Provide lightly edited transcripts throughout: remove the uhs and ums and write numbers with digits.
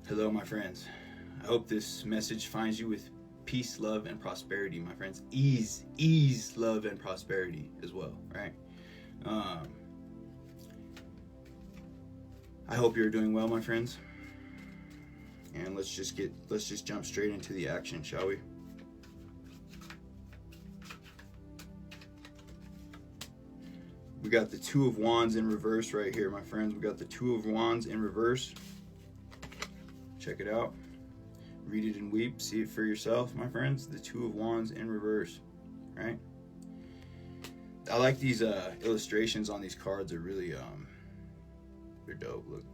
Hello, my friends. I hope this message finds you with peace, love, and prosperity, my friends. Ease, love, and prosperity as well, right? Um, I hope you're doing well, my friends. And let's just jump straight into the action, shall we? We got the Two of Wands in reverse right here, my friends. We got the Two of Wands in reverse. Check it out. Read it and weep. See it for yourself, my friends. The Two of Wands in reverse, right? I like these illustrations on these cards. Are really they're dope. Look,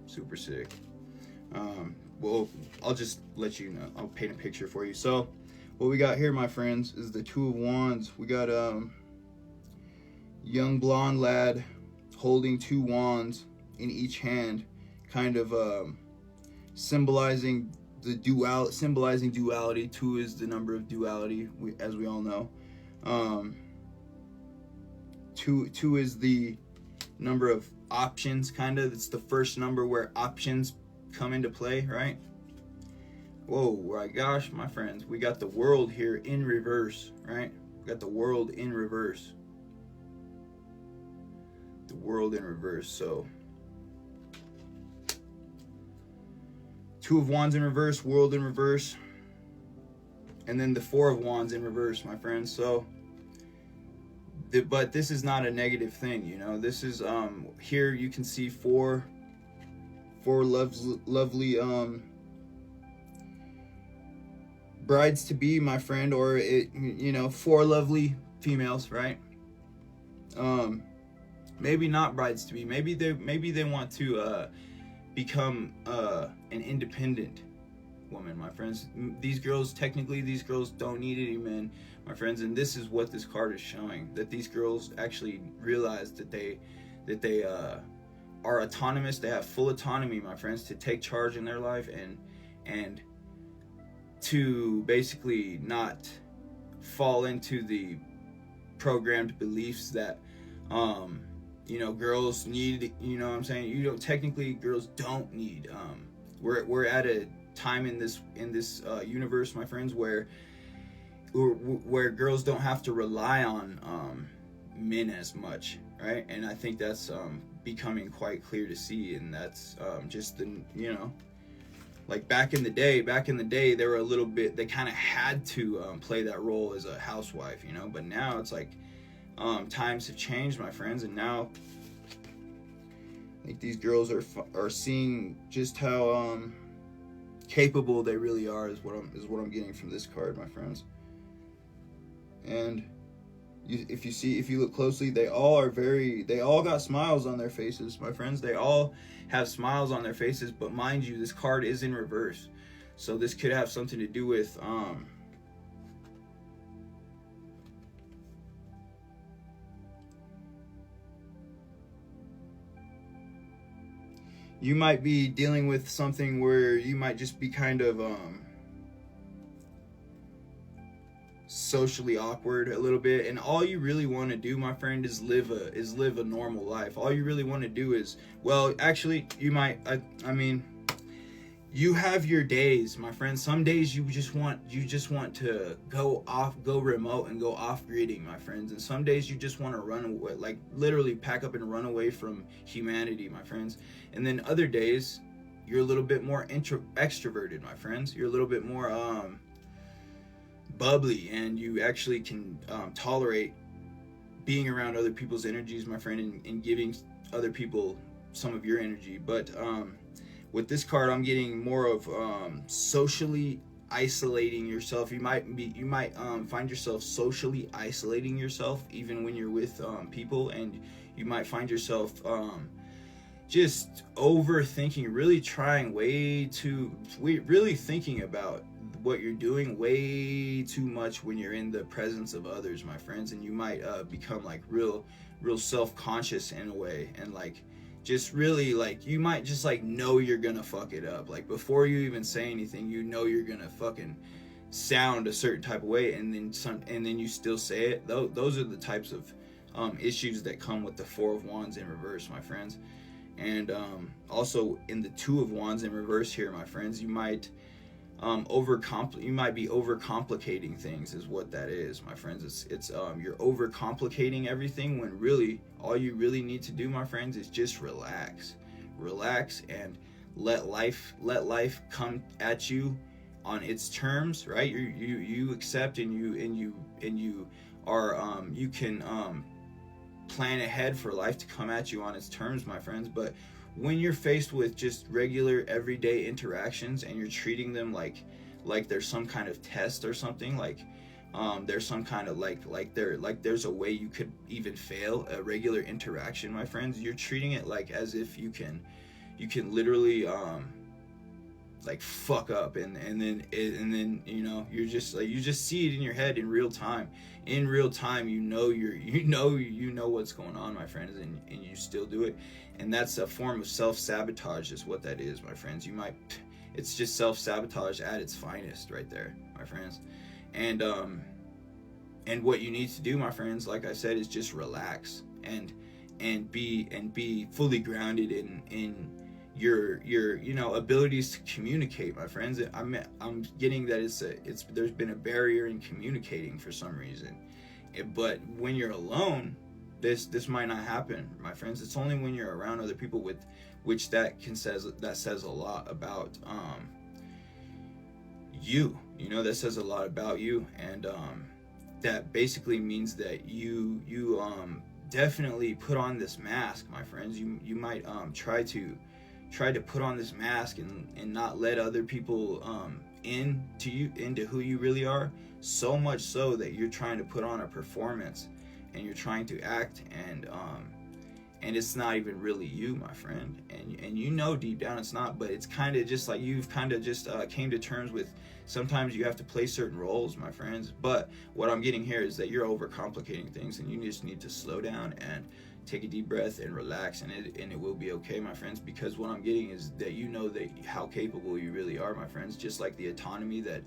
super sick. Well, I'll just let you know. I'll paint a picture for you. So, what we got here, my friends, is the Two of Wands. We got young blonde lad holding two wands in each hand, kind of symbolizing duality. Two is the number of duality, as we all know. Two is the number of options, kind of. It's the first number where options come into play, right? Whoa, my gosh, my friends, we got the World here in reverse, right? We got the World in reverse. The World in reverse. So Two of Wands in reverse, World in reverse, and then the Four of Wands in reverse, my friends. So but this is not a negative thing, you know. This is here you can see four lovely brides to be, my friend, or four lovely females, right? Maybe not brides to be. Maybe they want to become an independent woman, my friends. These girls don't need any men, my friends, and this is what this card is showing, that these girls actually realize that they are autonomous. They have full autonomy, my friends, to take charge in their life and to basically not fall into the programmed beliefs that girls need. You know what I'm saying? Technically girls don't need. We're at a time in this universe, my friends, where girls don't have to rely on men as much, right? And I think that's becoming quite clear to see, and that's just the like back in the day they were a little bit, they kind of had to play that role as a housewife, but now it's like times have changed, my friends, and now I think these girls are seeing just how capable they really are, is what I'm getting from this card, my friends. And if you look closely, they all got smiles on their faces, my friends. They all have smiles on their faces, but mind you, this card is in reverse, so this could have something to do with you might be dealing with something where you might just be kind of socially awkward a little bit, and all you really want to do, my friend, is live a normal life. All you really want to do is, well, actually, you have your days, my friend. Some days you just want to go remote and go off gridding, my friends. And some days you just want to run away, like literally pack up and run away from humanity, my friends. And then other days you're a little bit more extroverted, my friends. You're a little bit more bubbly, and you actually can tolerate being around other people's energies, my friend, and giving other people some of your energy. But with this card, I'm getting more of socially isolating yourself. You might find yourself socially isolating yourself even when you're with people, and you might find yourself just overthinking, really thinking about what you're doing way too much when you're in the presence of others, my friends. And you might become like real self-conscious in a way, and like just really, like, you might just like know you're gonna fuck it up, like before you even say anything, you're gonna fucking sound a certain type of way, and then you still say it. Those are the types of issues that come with the Four of Wands in reverse, my friends. And also in the Two of Wands in reverse here, my friends, you might you might be overcomplicating things, is what that is, my friends. It's you're overcomplicating everything, when really all you really need to do, my friends, is just relax. And let life come at you on its terms, right? You accept, and you are you can plan ahead for life to come at you on its terms, my friends. But when you're faced with just regular everyday interactions, and you're treating them like there's some kind of test or something, like there's some kind of there's a way you could even fail a regular interaction, my friends. You're treating it like as if you can literally like fuck up, and then you know, you're just like, you just see it in your head in real time. You know what's going on, my friends, and you still do it. And that's a form of self-sabotage, is what that is, my friends. It's just self-sabotage at its finest right there, my friends. And what you need to do, my friends, like I said, is just relax and be fully grounded in your you know, abilities to communicate, my friends. I'm getting that there's been a barrier in communicating for some reason. But when you're alone, this might not happen, my friends. It's only when you're around other people, with which that says a lot about you know, that says a lot about you. And that basically means that you definitely put on this mask, my friends. You might try to put on this mask and not let other people into who you really are, so much so that you're trying to put on a performance, and you're trying to act, and it's not even really you, my friend. And you know deep down it's not, but it's kind of just like you've kind of just came to terms with, sometimes you have to play certain roles, my friends. But what I'm getting here is that you're overcomplicating things, and you just need to slow down and take a deep breath and relax, and it will be okay, my friends. Because what I'm getting is that you know that how capable you really are, my friends. Just like the autonomy that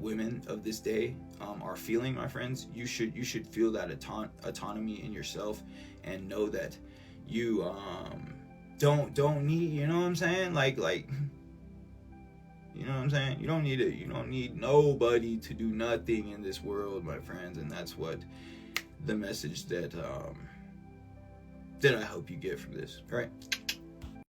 women of this day are feeling, my friends. You should feel that autonomy in yourself, and know that you don't need, you know what I'm saying, like you know what I'm saying, you don't need nobody to do nothing in this world, my friends. And that's what the message that I hope you get from this. All right.